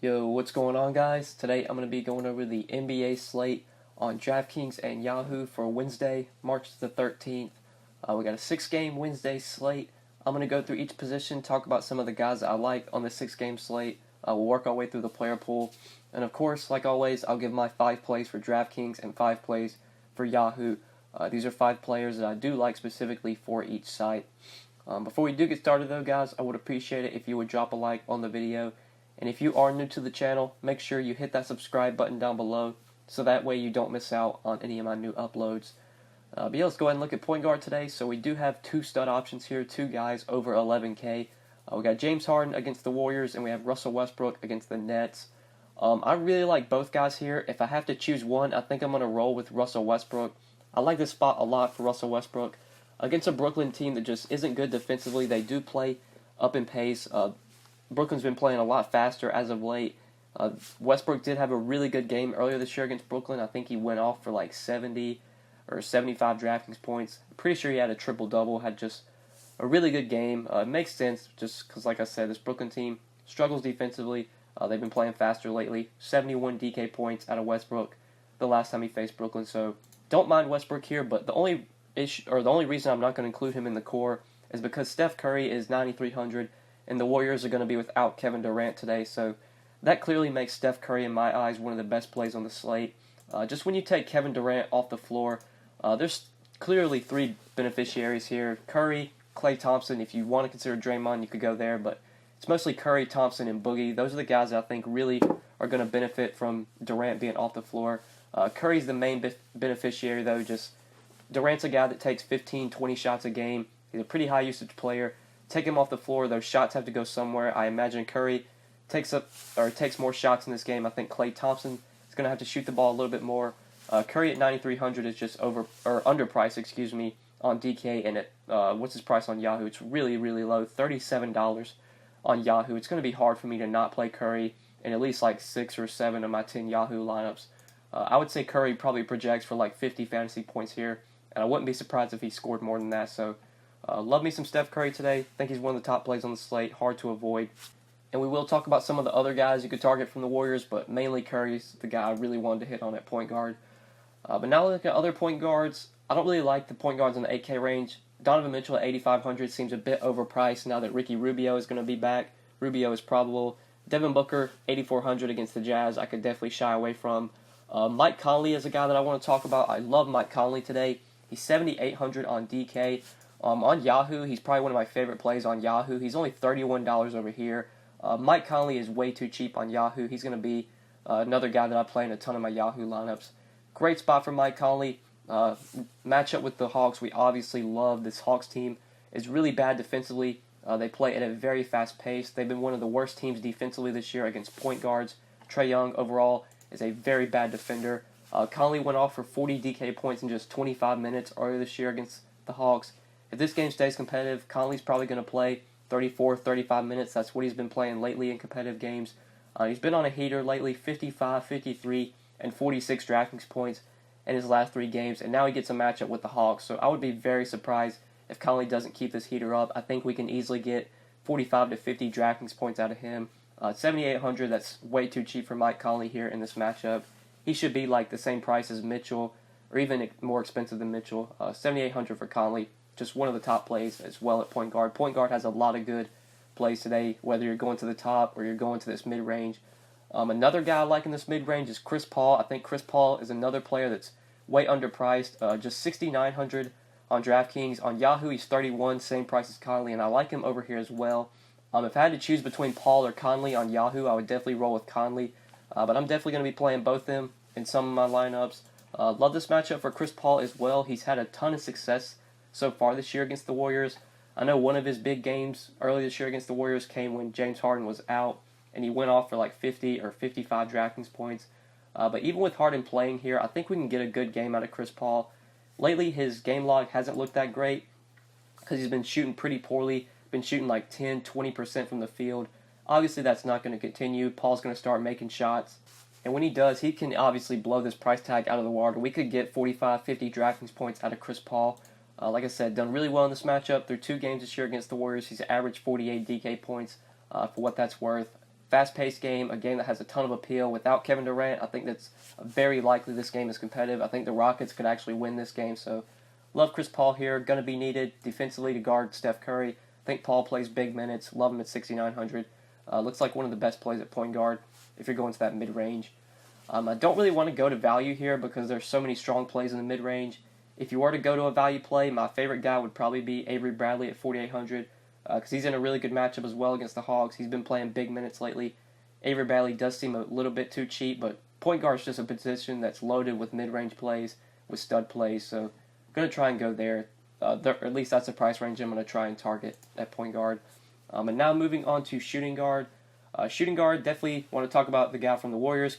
Yo, what's going on, guys? Today I'm going to be going over the NBA slate on DraftKings and Yahoo for Wednesday, March the 13th. We got a 6-game Wednesday slate. I'm going to go through each position, talk about some of the guys that I like on the 6-game slate. We'll work our way through the player pool. And of course, like always, I'll give my 5 plays for DraftKings and 5 plays for Yahoo. These are 5 players that I do like specifically for each site. Before we do get started though, guys, I would appreciate it if you would drop a like on the video. And if you are new to the channel, make sure you hit that subscribe button down below so that way you don't miss out on any of my new uploads. But yeah, let's go ahead and look at point guard today. So we do have 2 stud options here, 2 guys over 11K. We got James Harden against the Warriors, and we have Russell Westbrook against the Nets. I really like both guys here. If I have to choose one, I think I'm going to roll with Russell Westbrook. I like this spot a lot for Russell Westbrook. Against a Brooklyn team that just isn't good defensively, they do play up in pace. Brooklyn's been playing a lot faster as of late. Westbrook did have a really good game earlier this year against Brooklyn. I think he went off for like 70 or 75 DraftKings points. Pretty sure he had a triple-double, had just a really good game. It makes sense just because, like I said, this Brooklyn team struggles defensively. They've been playing faster lately. 71 DK points out of Westbrook the last time he faced Brooklyn. So don't mind Westbrook here, but the only reason I'm not going to include him in the core is because Steph Curry is 9,300. And the Warriors are going to be without Kevin Durant today, so that clearly makes Steph Curry, in my eyes, one of the best plays on the slate. Just when you take Kevin Durant off the floor, there's clearly 3 beneficiaries here. Curry, Klay Thompson. If you want to consider Draymond, you could go there, but it's mostly Curry, Thompson, and Boogie. Those are the guys that I think really are going to benefit from Durant being off the floor. Curry's the main beneficiary, though. Just Durant's a guy that takes 15, 20 shots a game. He's a pretty high-usage player. Take him off the floor, those shots have to go somewhere. I imagine Curry takes more shots in this game. I think Klay Thompson is going to have to shoot the ball a little bit more. Curry at 9,300 is just underpriced, on DK, and what's his price on Yahoo? It's really, really low, $37 on Yahoo. It's going to be hard for me to not play Curry in at least like 6 or 7 of my 10 Yahoo lineups. I would say Curry probably projects for like 50 fantasy points here, and I wouldn't be surprised if he scored more than that. So. Love me some Steph Curry today. Think he's one of the top plays on the slate. Hard to avoid. And we will talk about some of the other guys you could target from the Warriors, but mainly Curry's the guy I really wanted to hit on at point guard. But now looking at other point guards, I don't really like the point guards in the 8K range. Donovan Mitchell at 8,500 seems a bit overpriced now that Ricky Rubio is going to be back. Rubio is probable. Devin Booker, 8,400 against the Jazz, I could definitely shy away from. Mike Conley is a guy that I want to talk about. I love Mike Conley today. He's 7,800 on DK. On Yahoo, he's probably one of my favorite plays on Yahoo. He's only $31 over here. Mike Conley is way too cheap on Yahoo. He's going to be another guy that I play in a ton of my Yahoo lineups. Great spot for Mike Conley. Matchup with the Hawks, we obviously love this Hawks team. It's really bad defensively. They play at a very fast pace. They've been one of the worst teams defensively this year against point guards. Trae Young, overall, is a very bad defender. Conley went off for 40 DK points in just 25 minutes earlier this year against the Hawks. If this game stays competitive, Conley's probably going to play 34, 35 minutes. That's what he's been playing lately in competitive games. He's been on a heater lately, 55, 53, and 46 DraftKings points in his last 3 games, and now he gets a matchup with the Hawks. So I would be very surprised if Conley doesn't keep this heater up. I think we can easily get 45 to 50 DraftKings points out of him. 7,800, that's way too cheap for Mike Conley here in this matchup. He should be like the same price as Mitchell, or even more expensive than Mitchell. 7,800 for Conley. Just one of the top plays as well at point guard. Point guard has a lot of good plays today, whether you're going to the top or you're going to this mid-range. Another guy I like in this mid-range is Chris Paul. I think Chris Paul is another player that's way underpriced. Just 6,900 on DraftKings. On Yahoo, he's 31, same price as Conley, and I like him over here as well. If I had to choose between Paul or Conley on Yahoo, I would definitely roll with Conley. But I'm definitely going to be playing both of them in some of my lineups. Love this matchup for Chris Paul as well. He's had a ton of success so far this year against the Warriors. I know one of his big games early this year against the Warriors came when James Harden was out, and he went off for like 50 or 55 DraftKings points. But even with Harden playing here, I think we can get a good game out of Chris Paul. Lately, his game log hasn't looked that great because he's been shooting pretty poorly, been shooting like 10, 20% from the field. Obviously, that's not going to continue. Paul's going to start making shots. And when he does, he can obviously blow this price tag out of the water. We could get 45, 50 DraftKings points out of Chris Paul. Like I said, done really well in this matchup. Through 2 games this year against the Warriors, he's averaged 48 DK points for what that's worth. fast-paced game, a game that has a ton of appeal. Without Kevin Durant, I think that's very likely this game is competitive. I think the Rockets could actually win this game, so love Chris Paul here. Going to be needed defensively to guard Steph Curry. I think Paul plays big minutes. Love him at 6,900. Looks like one of the best plays at point guard if you're going to that mid-range. I don't really want to go to value here because there's so many strong plays in the mid-range. If you were to go to a value play, my favorite guy would probably be Avery Bradley at 4,800 because he's in a really good matchup as well against the Hawks. He's been playing big minutes lately. Avery Bradley does seem a little bit too cheap, but point guard is just a position that's loaded with mid-range plays, with stud plays, so I'm going to try and go there. Or at least that's the price range I'm going to try and target at point guard. And now moving on to shooting guard. Shooting guard, definitely want to talk about the guy from the Warriors,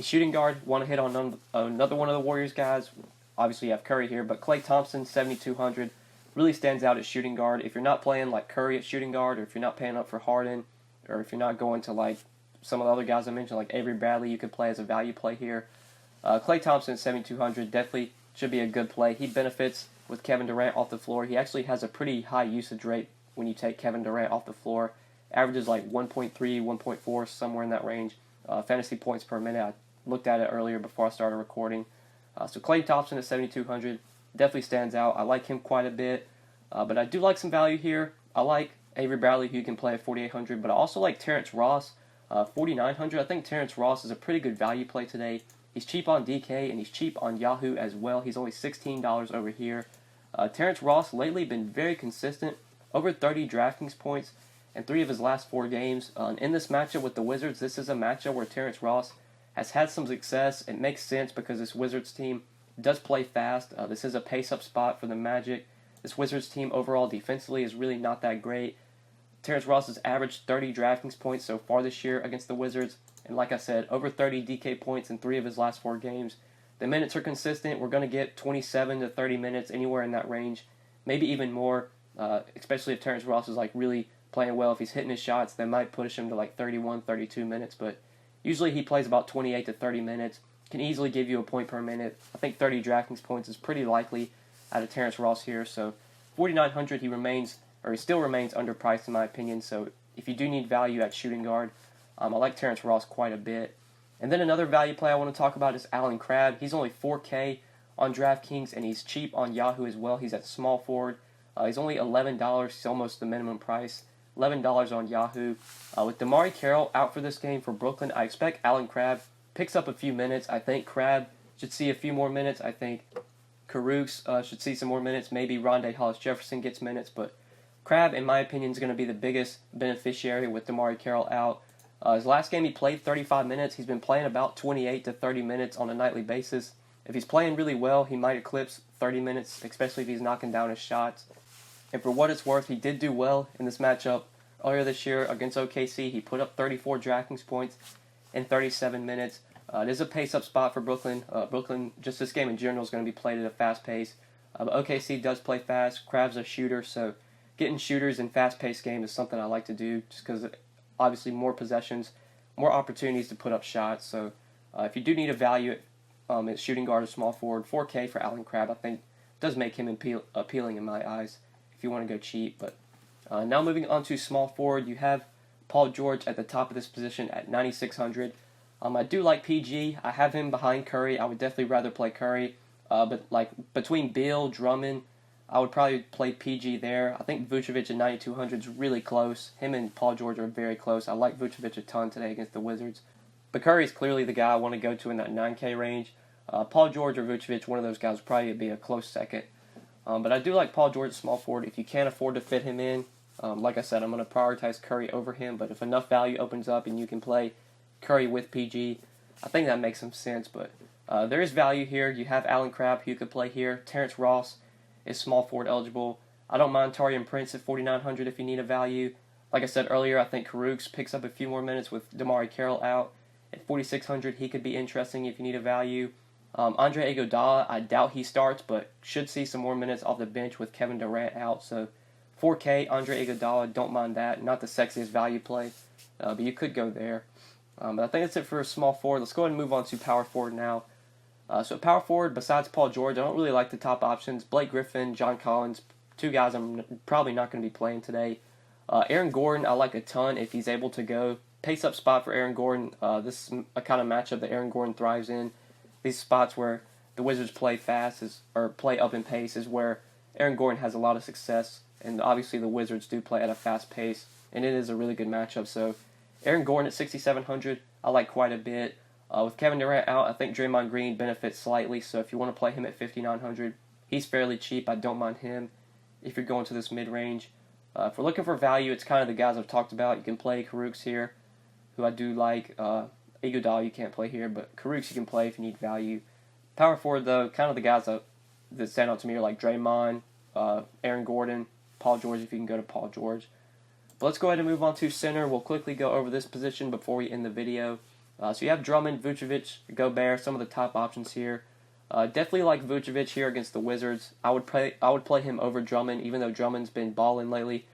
Shooting guard, want to hit on another one of the Warriors guys. Obviously, you have Curry here, but Klay Thompson, 7,200, really stands out at shooting guard. If you're not playing like Curry at shooting guard, or if you're not paying up for Harden, or if you're not going to like some of the other guys I mentioned, like Avery Bradley, you could play as a value play here. Klay Thompson, 7,200, definitely should be a good play. He benefits with Kevin Durant off the floor. He actually has a pretty high usage rate when you take Kevin Durant off the floor. Averages like 1.3, 1.4, somewhere in that range. Fantasy points per minute. I looked at it earlier before I started recording. So Klay Thompson at 7,200 definitely stands out. I like him quite a bit, but I do like some value here. I like Avery Bradley, who you can play at 4,800, but I also like Terrence Ross, 4,900. I think Terrence Ross is a pretty good value play today. He's cheap on DK, and he's cheap on Yahoo as well. He's only $16 over here. Terrence Ross lately been very consistent, over 30 DraftKings points in 3 of his last 4 games. In this matchup with the Wizards, this is a matchup where Terrence Ross has had some success. It makes sense because this Wizards team does play fast. This is a pace-up spot for the Magic. This Wizards team overall defensively is really not that great. Terrence Ross has averaged 30 DraftKings points so far this year against the Wizards. And like I said, over 30 DK points in 3 of his last 4 games. The minutes are consistent. We're going to get 27 to 30 minutes, anywhere in that range. Maybe even more, especially if Terrence Ross is like really playing well. If he's hitting his shots, they might push him to like 31, 32 minutes. But usually he plays about 28 to 30 minutes. Can easily give you a point per minute. I think 30 DraftKings points is pretty likely out of Terrence Ross here. So 4,900, he still remains underpriced in my opinion. So if you do need value at shooting guard, I like Terrence Ross quite a bit. And then another value play I want to talk about is Alan Crabbe. He's only 4K on DraftKings, and he's cheap on Yahoo as well. He's at small forward. He's only $11. He's almost the minimum price. $11 on Yahoo. With DeMarre Carroll out for this game for Brooklyn, I expect Alan Crabbe picks up a few minutes. I think Crabbe should see a few more minutes. I think Caruks should see some more minutes. Maybe Rondé Hollis-Jefferson gets minutes, but Crabbe, in my opinion, is going to be the biggest beneficiary with DeMarre Carroll out. His last game he played 35 minutes. He's been playing about 28 to 30 minutes on a nightly basis. If he's playing really well, he might eclipse 30 minutes, especially if he's knocking down his shots. And for what it's worth, he did do well in this matchup earlier this year against OKC. He put up 34 DraftKings points in 37 minutes. It is a pace-up spot for Brooklyn. Brooklyn, just this game in general, is going to be played at a fast pace. But OKC does play fast. Crabbe's a shooter, so getting shooters in fast-paced games is something I like to do just because obviously more possessions, more opportunities to put up shots. So if you do need a value at shooting guard or small forward, 4K for Alan Crabbe, I think does make him appealing in my eyes if you want to go cheap. But now moving on to small forward, you have Paul George at the top of this position at 9,600. I do like PG. I have him behind Curry. I would definitely rather play Curry. But like between Beal, Drummond, I would probably play PG there. I think Vucevic at 9,200 is really close. Him and Paul George are very close. I like Vucevic a ton today against the Wizards. But Curry is clearly the guy I want to go to in that 9K range. Paul George or Vucevic, one of those guys would probably be a close second. But I do like Paul George at small forward. If you can't afford to fit him in, like I said, I'm going to prioritize Curry over him. But if enough value opens up and you can play Curry with PG, I think that makes some sense. But there is value here. You have Alan Crabbe who you could play here. Terrence Ross is small forward eligible. I don't mind Taurean Prince at 4,900 if you need a value. Like I said earlier, I think Caruks picks up a few more minutes with DeMarre Carroll out. At 4,600, he could be interesting if you need a value. Andre Iguodala, I doubt he starts, but should see some more minutes off the bench with Kevin Durant out. So 4K, Andre Iguodala, don't mind that. Not the sexiest value play, but you could go there. But I think that's it for a small forward. Let's go ahead and move on to power forward now. So power forward, besides Paul George, I don't really like the top options. Blake Griffin, John Collins, 2 guys I'm probably not going to be playing today. Aaron Gordon, I like a ton if he's able to go. Pace up spot for Aaron Gordon. This is a kind of matchup that Aaron Gordon thrives in. These spots where the Wizards play fast or play up in pace is where Aaron Gordon has a lot of success. And obviously the Wizards do play at a fast pace, and it is a really good matchup. So Aaron Gordon at 6,700, I like quite a bit. With Kevin Durant out, I think Draymond Green benefits slightly. So if you want to play him at 5,900, he's fairly cheap. I don't mind him if you're going to this mid-range. If we're looking for value, it's kind of the guys I've talked about. You can play Karooks here, who I do like. Iguodala you can't play here, but Karooks you can play if you need value. Power forward, though, kind of the guys that stand out to me are like Draymond, Aaron Gordon, Paul George if you can go to Paul George. But let's go ahead and move on to center. We'll quickly go over this position before we end the video. So you have Drummond, Vucevic, Gobert, some of the top options here. Definitely like Vucevic here against the Wizards. I would play him over Drummond, even though Drummond's been balling lately.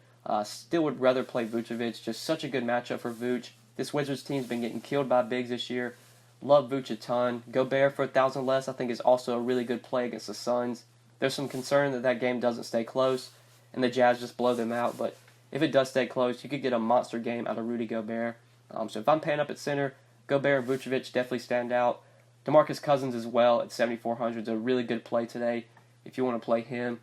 Still would rather play Vucevic. Just such a good matchup for Vuce. This Wizards team's been getting killed by bigs this year. Love Vuce a ton. Gobert for 1,000 less, I think, is also a really good play against the Suns. There's some concern that that game doesn't stay close, and the Jazz just blow them out. But if it does stay close, you could get a monster game out of Rudy Gobert. So if I'm paying up at center, Gobert and Vucevic definitely stand out. DeMarcus Cousins as well at 7,400 is a really good play today if you want to play him.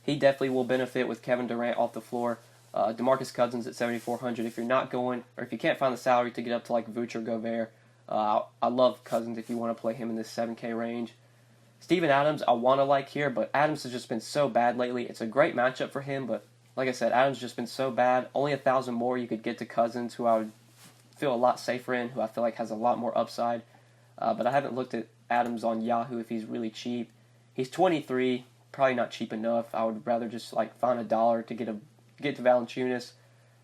He definitely will benefit with Kevin Durant off the floor. DeMarcus Cousins at 7,400. If you're not going, or if you can't find the salary to get up to like Vuce or Gobert, I love Cousins if you want to play him in this 7K range. Steven Adams, I want to like here, but Adams has just been so bad lately. It's a great matchup for him, but like I said, Adams has just been so bad. Only 1,000 more you could get to Cousins, who I would feel a lot safer in, who I feel like has a lot more upside. But I haven't looked at Adams on Yahoo if he's really cheap. He's 23, probably not cheap enough. I would rather just like find $1 to get to Valanciunas,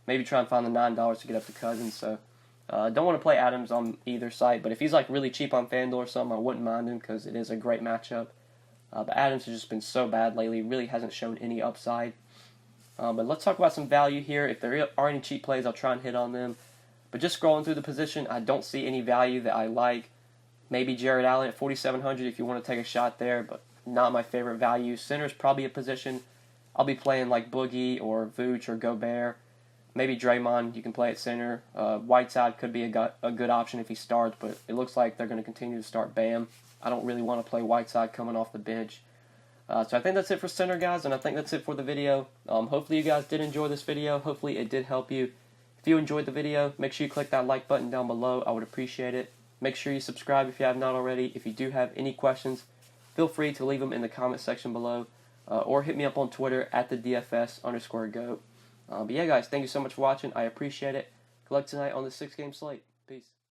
maybe try and find the $9 to get up to Cousins. So don't want to play Adams on either site, but if he's like really cheap on FanDuel or something, I wouldn't mind him because it is a great matchup. But Adams has just been so bad lately, really hasn't shown any upside. But let's talk about some value here. If there are any cheap plays, I'll try and hit on them. But just scrolling through the position, I don't see any value that I like. Maybe Jared Allen at 4,700 if you want to take a shot there, but not my favorite value. Center's probably a position I'll be playing like Boogie or Vooch or Gobert. Maybe Draymond you can play at center. Whiteside could be a good option if he starts, but it looks like they're going to continue to start Bam. I don't really want to play Whiteside coming off the bench. So I think that's it for center, guys, and I think that's it for the video. Hopefully you guys did enjoy this video. Hopefully it did help you. If you enjoyed the video, make sure you click that like button down below. I would appreciate it. Make sure you subscribe if you have not already. If you do have any questions, feel free to leave them in the comment section below, or hit me up on Twitter at the DFS_GOAT. But yeah, guys, thank you so much for watching. I appreciate it. Good luck tonight on the 6-game slate. Peace.